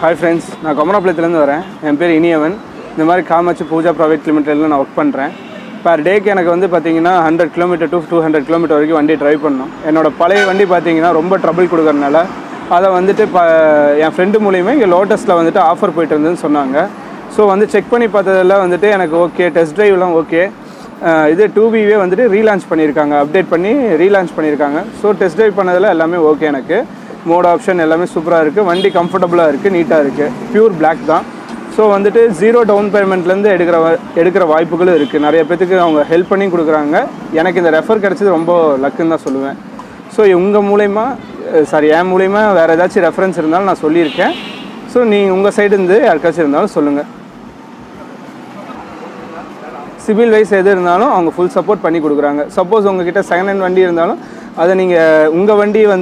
Hi friends, நான் கொமராபாளையத்துலேருந்து வரேன். என் பேர் இனியவன். இந்த மாதிரி காமாட்சி பூஜா ப்ரைவேட் லிமிட்டெடில் நான் ஒர்க் பண்ணுறேன். பர் டேக்கு எனக்கு வந்து பார்த்தீங்கன்னா 100 கிலோமீட்டர் டு 200 கிலோமீட்டர் வரைக்கும் வண்டி ட்ரைவ் பண்ணணும். என்னோடய பழைய வண்டி பார்த்தீங்கன்னா ரொம்ப ட்ரபிள் கொடுக்கறனால அதை வந்துட்டு என் ஃப்ரெண்டு மூலியமாக இங்கே லோட்டஸில் வந்துட்டு ஆஃபர் போயிட்டு இருந்ததுன்னு சொன்னாங்க. ஸோ வந்து செக் பண்ணி பார்த்ததெல்லாம் வந்துட்டு எனக்கு ஓகே, டெஸ்ட் ட்ரைவ்லாம் ஓகே. இது 2Bவே வந்துட்டு ரீலான்ச் பண்ணியிருக்காங்க, அப்டேட் பண்ணி ரீலான்ச் பண்ணியிருக்காங்க. ஸோ டெஸ்ட் ட்ரைவ் பண்ணதில் எல்லாமே ஓகே. எனக்கு மோட் ஆப்ஷன் எல்லாமே சூப்பராக இருக்குது. வண்டி கம்ஃபர்டபுளாக இருக்குது, நீட்டாக இருக்குது. பியூர் பிளாக் தான். ஸோ வந்துட்டு 0 டவுன் பேமெண்ட்லேருந்து எடுக்கிற வாய்ப்புகளும் இருக்குது. நிறைய பேத்துக்கு அவங்க ஹெல்ப் பண்ணி கொடுக்குறாங்க. எனக்கு இந்த ரெஃபர் கிடச்சது ரொம்ப லக்குன்னு தான் சொல்லுவேன். ஸோ உங்கள் மூலயமா என் மூலயமா வேறு ஏதாச்சும் ரெஃபரன்ஸ் இருந்தாலும் நான் சொல்லியிருக்கேன். ஸோ நீங்கள் உங்கள் சைடு இருந்து யாருக்காச்சும் இருந்தாலும் சொல்லுங்கள். சிவில் வைஸ் எது இருந்தாலும் அவங்க ஃபுல் சப்போர்ட் பண்ணி கொடுக்குறாங்க. சப்போஸ் உங்ககிட்ட செகண்ட் ஹேண்ட் வண்டி இருந்தாலும் அதை நீங்கள் உங்கள் வண்டி வந்து